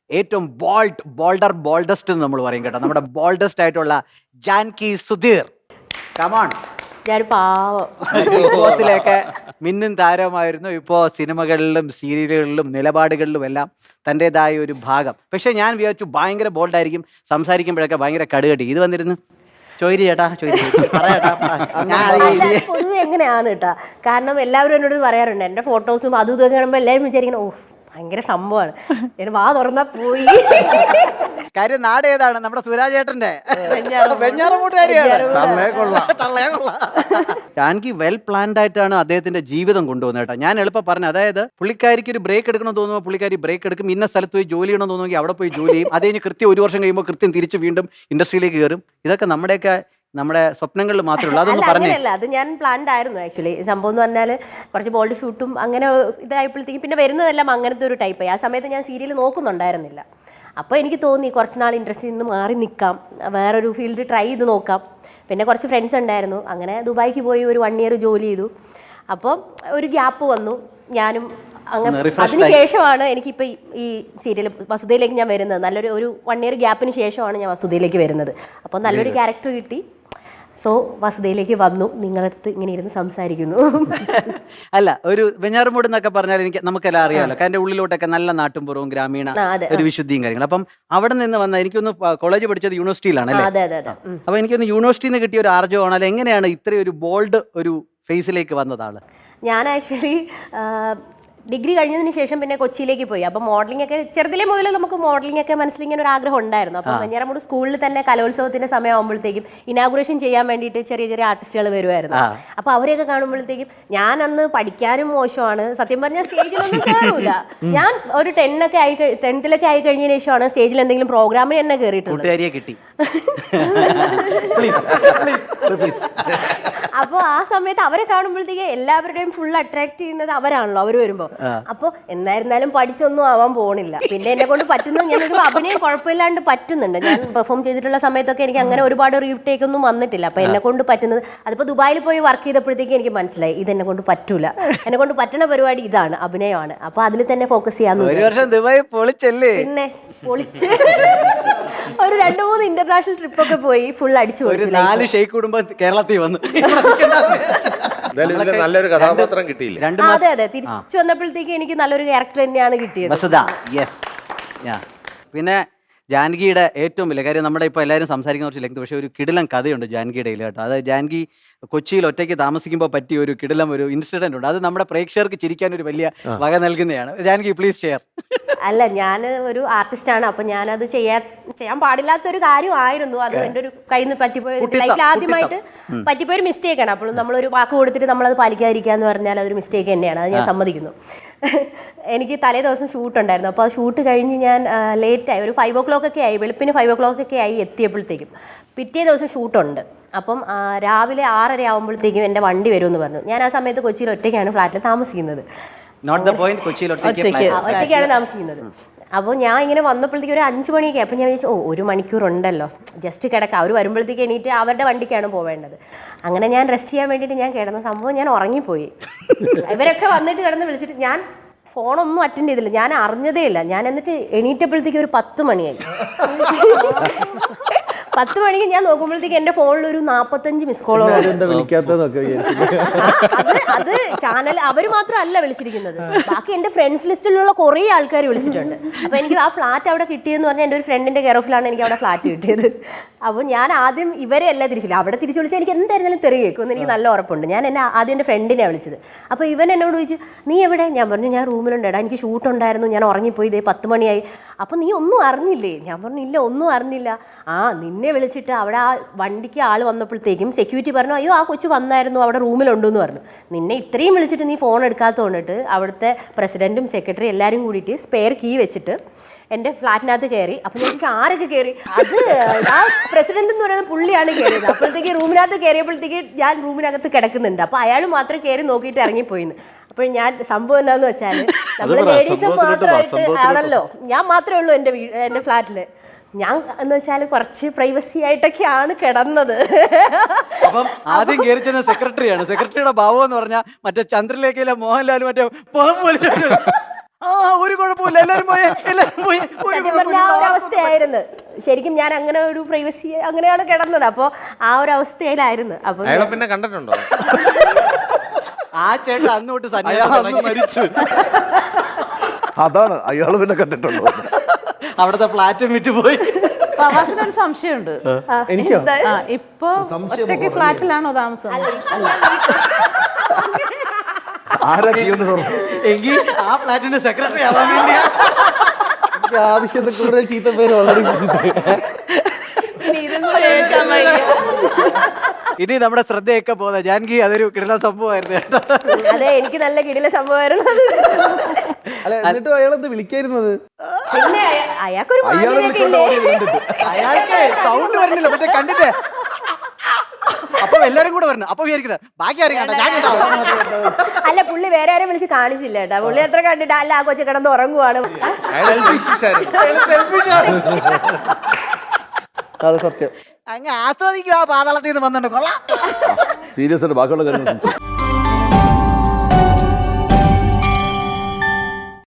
ഏറ്റവും ബോൾഡസ്റ്റ് എന്ന് നമ്മൾ പറയും കേട്ടോ, നമ്മുടെ ബോൾഡസ്റ്റ് ആയിട്ടുള്ള ജാൻകി സുധീർ. കമോൺ. ഞാൻ പാവം. ബിഗ് ബോസിലൊക്കെ മിന്നും താരമായിരുന്നു. ഇപ്പോൾ സിനിമകളിലും സീരിയലുകളിലും നിലപാടുകളിലും എല്ലാം തൻ്റെതായ ഒരു ഭാഗം. പക്ഷെ ഞാൻ വിചാരിച്ചു ഭയങ്കര ബോൾഡായിരിക്കും, സംസാരിക്കുമ്പോഴൊക്കെ ഭയങ്കര കടുകട്ടി. ഇത് വന്നിരുന്നു ചോയ്രി ചേട്ടാ പൊതുവെ എങ്ങനെയാണ് കേട്ടാ. കാരണം എല്ലാവരും എന്നോട് പറയാറുണ്ട്, എന്റെ ഫോട്ടോസും അതും ഇതൊക്കെ കാണുമ്പോൾ എല്ലാവരും വിചാരിക്കണം ഓ ഭയങ്കര സംഭവമാണ്. ഞാൻ വാ തുറന്നാ പോയി. കാര്യം നാട് ഏതാണ്? നമ്മുടെ സുരാജ് ചേട്ടന്റെ ജാൻകി വെൽ പ്ലാൻഡ് ആയിട്ടാണ് അദ്ദേഹത്തിന്റെ ജീവിതം കൊണ്ടുവന്നത് കേട്ടോ. ഞാൻ എളുപ്പം പറഞ്ഞു, അതായത് പുള്ളിക്കാരിക്ക് ഒരു ബ്രേക്ക് എടുക്കണമെന്ന് തോന്നുമ്പോൾ പുള്ളിക്കാരി ബ്രേക്ക് എടുക്കും, ഇന്ന സ്ഥലത്ത് പോയി ജോലി ചെയ്യണമെന്ന് തോന്നുമെങ്കിൽ അവിടെ പോയി ജോലി ചെയ്യും, അത് കഴിഞ്ഞ് കൃത്യം 1 വർഷം കഴിയുമ്പോൾ കൃത്യം തിരിച്ച് വീണ്ടും ഇൻഡസ്ട്രിയിലേക്ക് കയറും. ഇതൊക്കെ നമ്മുടെ സ്വപ്നങ്ങളിൽ മാത്രമേ ഉള്ളൂ. അതൊന്നും പറഞ്ഞല്ല, അത് ഞാൻ പ്ലാൻഡ് ആയിരുന്നു ആക്ച്വലി. സംഭവം എന്ന് പറഞ്ഞാൽ കുറച്ച് ബോൾഡ് ഷൂട്ടും അങ്ങനെ ഇതായപ്പോഴത്തേക്കും പിന്നെ വരുന്നതെല്ലാം അങ്ങനത്തെ ഒരു ടൈപ്പായി. ആ സമയത്ത് ഞാൻ സീരിയൽ നോക്കുന്നുണ്ടായിരുന്നില്ല. അപ്പോൾ എനിക്ക് തോന്നി കുറച്ച് നാൾ ഇൻഡസ്ട്രിയിൽ നിന്ന് മാറി നിൽക്കാം, വേറൊരു ഫീൽഡ് ട്രൈ ചെയ്ത് നോക്കാം. പിന്നെ കുറച്ച് ഫ്രണ്ട്സ് ഉണ്ടായിരുന്നു, അങ്ങനെ ദുബായിക്ക് പോയി ഒരു 1 ഇയർ ജോലി ചെയ്തു. അപ്പോൾ ഒരു ഗ്യാപ്പ് വന്നു. ഞാനും അങ്ങനെ അതിനുശേഷമാണ് എനിക്കിപ്പോൾ ഈ സീരിയൽ വസുധയിലേക്ക് ഞാൻ വരുന്നത്. ഒരു 1 ഇയർ ഗ്യാപ്പിന് ശേഷമാണ് ഞാൻ വസുധയിലേക്ക് വരുന്നത്. അപ്പോൾ നല്ലൊരു ക്യാരക്ടർ കിട്ടി. സോ വസുധയിലേക്ക് വന്നു, നിങ്ങളടുത്ത് ഇങ്ങനെ ഇരുന്ന് സംസാരിക്കുന്നു. അല്ല, ഒരു വെഞ്ഞാറുമൂട് എന്നൊക്കെ പറഞ്ഞാൽ നമുക്കെല്ലാം അറിയാമല്ലോ, കാരണം ഉള്ളിലോട്ടൊക്കെ നല്ല നാട്ടുമ്പുറവും ഗ്രാമീണ ഒരു വിശുദ്ധിയും കാര്യങ്ങളും. അപ്പം അവിടെ നിന്ന് വന്ന എനിക്കൊന്ന് കോളേജ് പഠിച്ചത് യൂണിവേഴ്സിറ്റിയിലാണ് അല്ലേ? അപ്പൊ എനിക്കൊന്ന് യൂണിവേഴ്സിറ്റിയിൽ നിന്ന് കിട്ടിയ ഒരു ആർജവമാണ്. അല്ലെ എങ്ങനെയാണ് ഇത്രയും ഒരു ബോൾഡ് ഒരു ഫേസിലേക്ക് വന്നതാണ്? ഞാൻ ആക്ച്വലി ഡിഗ്രി കഴിഞ്ഞതിന് ശേഷം പിന്നെ കൊച്ചിയിലേക്ക് പോയി. അപ്പോൾ മോഡലിംഗ് ഒക്കെ ചെറുതിലേ മുതൽ നമുക്ക് മോഡലിംഗ് ഒക്കെ മനസ്സിലിങ്ങനെ ഒരു ആഗ്രഹം ഉണ്ടായിരുന്നു. അപ്പോൾ വെഞ്ഞാറമൂട് സ്കൂളിൽ തന്നെ കലോത്സവത്തിന്റെ സമയമാകുമ്പോഴത്തേക്കും ഇനാഗുറേഷൻ ചെയ്യാൻ വേണ്ടിയിട്ട് ചെറിയ ചെറിയ ആർട്ടിസ്റ്റുകൾ വരുമായിരുന്നു. അപ്പോൾ അവരെയൊക്കെ കാണുമ്പോഴത്തേക്കും ഞാൻ അന്ന് പഠിക്കാനും മോശമാണ്, സത്യം പറഞ്ഞാൽ സ്റ്റേജിലൊന്നും കയറൂല. ഞാൻ ഒരു 10th ആയി കഴിഞ്ഞതിന് ശേഷമാണ് സ്റ്റേജിൽ എന്തെങ്കിലും പ്രോഗ്രാമിന് തന്നെ കയറിയിട്ടുള്ളത്. അപ്പോൾ ആ സമയത്ത് അവരെ കാണുമ്പോഴത്തേക്ക് എല്ലാവരുടെയും ഫുൾ അട്രാക്ട് ചെയ്യുന്നത് അവരാണല്ലോ, അവർ വരുമ്പോൾ. അപ്പോൾ എന്നായിരുന്നാലും പഠിച്ചൊന്നും ആവാൻ പോണില്ല. പിന്നെ എന്നെ കൊണ്ട് പറ്റുന്നത്, ഞാനൊരു അഭിനയം കുഴപ്പമില്ലാണ്ട് പറ്റുന്നുണ്ട്. ഞാൻ പെർഫോം ചെയ്തിട്ടുള്ള സമയത്തൊക്കെ എനിക്ക് അങ്ങനെ ഒരുപാട് റീടേക്ക് ഒന്നും വന്നിട്ടില്ല. അപ്പോൾ എന്നെ കൊണ്ട് പറ്റുന്നത്, അതിപ്പോൾ ദുബായിൽ പോയി വർക്ക് ചെയ്തപ്പോഴത്തേക്ക് എനിക്ക് മനസ്സിലായി ഇതെന്നെ കൊണ്ട് പറ്റൂല. എന്നെ കൊണ്ട് പറ്റുന്ന പരിപാടി ഇതാണ്, അഭിനയമാണ്. അപ്പോൾ അതിൽ തന്നെ ഫോക്കസ് ചെയ്യാൻ. പിന്നെ പൊളിച്ച് ഒരു 2-3 ഇന്റർനാഷണൽ ട്രിപ്പൊക്കെ പോയി ഫുൾ അടിച്ചു കേരളത്തിൽ വന്നു. നല്ലൊരു കഥാപാത്രം കിട്ടിയില്ല. അതെ അതെ, തിരിച്ചു വന്നപ്പോഴത്തേക്ക് എനിക്ക് നല്ലൊരു ക്യാരക്ടർ തന്നെയാണ് കിട്ടിയത്. പിന്നെ ജാനകിയുടെ ഏറ്റവും വലിയ കാര്യം, നമ്മുടെ ഇപ്പോൾ എല്ലാവരും സംസാരിക്കുന്ന കുറച്ച് ലെങ്ത്, പക്ഷേ ഒരു കിടിലം കഥയുണ്ട് ജാനകിയുടെ കേട്ടോ. അതായത് ജാനകി കൊച്ചിയിൽ ഒറ്റയ്ക്ക് താമസിക്കുമ്പോൾ പറ്റിയ ഒരു കിടിലം ഒരു ഇൻസിഡന്റ് ഉണ്ട്. അത് നമ്മുടെ പ്രേക്ഷകർക്ക് ചിരിക്കാൻ ഒരു വലിയ വക നൽകുന്നതാണ്. Janaki please share. അല്ല, ഞാൻ ഒരു ആർട്ടിസ്റ്റാണ്. അപ്പം ഞാനത് ചെയ്യാൻ പാടില്ലാത്തൊരു കാര്യമായിരുന്നു. അത് എൻ്റെ ഒരു കയ്യിൽ നിന്ന് പറ്റിപ്പോയ, ലൈഫിൽ ആദ്യമായിട്ട് പറ്റിപ്പോയൊരു മിസ്റ്റേക്കാണ്. അപ്പോൾ നമ്മളൊരു വാക്ക് കൊടുത്തിട്ട് നമ്മളത് പാലിക്കാതിരിക്കുക എന്ന് പറഞ്ഞാൽ അതൊരു മിസ്റ്റേക്ക് തന്നെയാണ്. അത് ഞാൻ സമ്മതിക്കുന്നു. എനിക്ക് തലേ ദിവസം ഷൂട്ട് ഉണ്ടായിരുന്നു. അപ്പോൾ ആ ഷൂട്ട് കഴിഞ്ഞ് ഞാൻ ലേറ്റായി, ഒരു 5 o'clock ഒക്കെ ആയി, വെളുപ്പിന് 5 o'clock ഒക്കെ ആയി എത്തിയപ്പോഴത്തേക്കും. പിറ്റേ ദിവസം ഷൂട്ടുണ്ട്. അപ്പം രാവിലെ 6:30 ആകുമ്പോഴത്തേക്കും എൻ്റെ വണ്ടി വരുമെന്ന് പറഞ്ഞു. ഞാൻ ആ സമയത്ത് കൊച്ചിയിൽ ഒറ്റയ്ക്കാണ് ഫ്ലാറ്റിൽ താമസിക്കുന്നത്. ഒറ്റയ്ക്കാണ് താമസിക്കുന്നത്. അപ്പോൾ ഞാൻ ഇങ്ങനെ വന്നപ്പോഴത്തേക്ക് ഒരു 5 മണിയൊക്കെ. അപ്പം ഞാൻ വിചാരിച്ചു 1 മണിക്കൂറുണ്ടല്ലോ, ജസ്റ്റ് കിടക്കാം. അവർ വരുമ്പോഴത്തേക്ക് എണീറ്റ് അവരുടെ വണ്ടിക്കാണ് പോവേണ്ടത്. അങ്ങനെ ഞാൻ റെസ്റ്റ് ചെയ്യാൻ വേണ്ടിയിട്ട് ഞാൻ കിടന്ന സംഭവം, ഞാൻ ഉറങ്ങിപ്പോയി. ഇവരൊക്കെ വന്നിട്ട് കിടന്ന് വിളിച്ചിട്ട് ഞാൻ ഫോണൊന്നും അറ്റൻഡ് ചെയ്തില്ല, ഞാൻ അറിഞ്ഞതേ ഇല്ല. ഞാൻ എന്നിട്ട് എണീറ്റപ്പോഴത്തേക്ക് ഒരു 10 മണിയായി. 10 മണിക്ക് ഞാൻ നോക്കുമ്പോഴത്തേക്ക് എന്റെ ഫോണിൽ ഒരു 45 മിസ് കോളോളം. അത് ചാനൽ അവർ മാത്രമല്ല വിളിച്ചിരിക്കുന്നത്, ബാക്കി എന്റെ ഫ്രണ്ട്സ് ലിസ്റ്റിലുള്ള കുറേ ആൾക്കാർ വിളിച്ചിട്ടുണ്ട്. അപ്പൊ എനിക്ക് ആ ഫ്ലാറ്റ് അവിടെ കിട്ടിയെന്ന് പറഞ്ഞാൽ എൻ്റെ ഒരു ഫ്രണ്ടിന്റെ കെയർ ഓഫിലാണ് എനിക്ക് അവിടെ ഫ്ലാറ്റ് കിട്ടിയത്. അപ്പോൾ ഞാൻ ആദ്യം ഇവരെ അല്ല തിരിച്ചില്ല, അവിടെ തിരിച്ചു വിളിച്ചാൽ എനിക്ക് എന്തായിരുന്നാലും തെറി കേൾക്കുമെന്ന് എനിക്ക് നല്ല ഉറപ്പുണ്ട്. ഞാൻ ആദ്യം എൻ്റെ ഫ്രണ്ടിനെയാണ് വിളിച്ചത്. അപ്പോൾ ഇവൻ എന്നോട് ചോദിച്ചു നീ എവിടെ? ഞാൻ പറഞ്ഞു ഞാൻ റൂമിലുണ്ടായിരുന്നു, എനിക്ക് ഷൂട്ട് ഉണ്ടായിരുന്നു, ഞാൻ ഉറങ്ങിപ്പോയി, ഇതേ 10 മണിയായി. അപ്പോൾ നീ ഒന്നും അറിഞ്ഞില്ലേ? ഞാൻ പറഞ്ഞു ഇല്ല, ഒന്നും അറിഞ്ഞില്ല. നിന്നെ വിളിച്ചിട്ട് അവിടെ ആ വണ്ടിക്ക് ആൾ വന്നപ്പോഴത്തേക്കും സെക്യൂരിറ്റി പറഞ്ഞു അയ്യോ ആ കൊച്ചു വന്നായിരുന്നു, അവിടെ റൂമിലുണ്ടെന്ന് പറഞ്ഞു. നിന്നെ ഇത്രയും വിളിച്ചിട്ട് നീ ഫോൺ എടുക്കാത്ത കൊണ്ടിട്ട് അവിടുത്തെ പ്രസിഡന്റും സെക്രട്ടറി എല്ലാവരും കൂടിയിട്ട് സ്പെയർ കീ വെച്ചിട്ട് എൻ്റെ ഫ്ലാറ്റിനകത്ത് കയറി. അപ്പം ഞാൻ ചോദിച്ചാൽ ആരൊക്കെ കയറി? അത് ആ പ്രസിഡന്റ് എന്ന് പറയുന്നത് പുള്ളിയാണ് കയറിയത്. അപ്പോഴത്തേക്ക് റൂമിനകത്ത് കയറിയപ്പോഴത്തേക്ക് ഞാൻ റൂമിനകത്ത് കിടക്കുന്നുണ്ട്. അപ്പോൾ അയാൾ മാത്രം കയറി നോക്കിയിട്ട് ഇറങ്ങിപ്പോയിന്ന്. അപ്പോൾ ഞാൻ സംഭവം എന്താണെന്ന് വെച്ചാൽ നമ്മൾ ലേഡീസ് മാത്രമായിട്ട് ആണല്ലോ, ഞാൻ മാത്രമേ ഉള്ളൂ എൻ്റെ ഫ്ലാറ്റിൽ. ഞാൻ എന്ന് വെച്ചാൽ കുറച്ച് പ്രൈവസി ആയിട്ടൊക്കെയാണ് കിടന്നത്. അപ്പം ആദ്യം കയറി ചെന്ന സെക്രട്ടറിയാണ്. സെക്രട്ടറിയുടെ ഭാവം എന്ന് പറഞ്ഞാൽ മറ്റേ ചന്ദ്രലേഖയിലെ മോഹൻലാൽ മറ്റേ ആ ഒരു കുഴപ്പമില്ല, എല്ലാരും പോയി, എല്ലാരും പോയി, ഒരു സത്യം പറഞ്ഞ ആ ഒരു അവസ്ഥയായിരുന്നു. ശരിക്കും ഞാൻ അങ്ങനെ ഒരു പ്രൈവസി അങ്ങനെയാണ് കിടന്നത്. അപ്പോൾ ആ ഒരു അവസ്ഥയിലായിരുന്നു. അപ്പൊ അയാളെ പിന്നെ കണ്ടിട്ടുണ്ടോ? ആ ചേട്ടൻ അന്നോട്ട് മരിച്ചു. അതാണ് അയാൾ പിന്നെ കണ്ടിട്ടുണ്ടോ? അവിടുത്തെ ഫ്ലാറ്റും വിറ്റ് പോയി. പ്രവാസിനൊരു സംശയമുണ്ട്. എനിക്കോ? ഇപ്പൊ ഒറ്റയ്ക്ക് ഫ്ലാറ്റിലാണോ താമസം? ആരാ കീന്ന് തുറന്നു? എങ്കിൽ ആ ഫ്ലാറ്റിന്റെ സെക്രട്ടറി ആവാൻ വേണ്ടിയാ. എനിക്ക് ആവശ്യത്തിൽ കൂടുതൽ ചീത്ത പേര് ഓൾറെഡി ഇനി നമ്മുടെ ശ്രദ്ധയൊക്കെ പോകുന്ന ജാൻകി അതൊരു കിടന്ന സംഭവമായിരുന്നു കേട്ടോ. അതെ, എനിക്ക് നല്ല കിടില സംഭവമായിരുന്നു അത്. അല്ല, എന്നിട്ടും അയാളെന്ത് വിളിക്കായിരുന്നത്? പിന്നെ അയാൾക്കൊരു മാന്യതയൊക്കെ ഇല്ലേ? അയാൾക്ക് സൗണ്ട് വരുന്നില്ല, പക്ഷെ കണ്ടിട്ടേ അപ്പൊ എല്ലാരും കൂടെ വരണം. അപ്പൊ വിചാരിക്കുന്നത് ബാക്കി ആരും കണ്ട ഞാൻ കേട്ടോ. അല്ല, പുള്ളി വേറെ ആരും വിളിച്ച് കാണിച്ചില്ല കേട്ടോ. പുള്ളി എത്ര കണ്ടിട്ട് അല്ല ആ കൊച്ചു കിടന്ന് ഉറങ്ങുവാണ്. അയാൾ selfish ആയിരുന്നു. അത് സത്യം. അങ്ങ് ആസ്വദിക്കും ആ പാതാളത്തിൽ നിന്ന് വന്നിട്ട് കൊള്ളാം. സീരിയസ് ആയിട്ട് ബാക്കിയുള്ള കാര്യങ്ങൾ സംസാരിക്കും.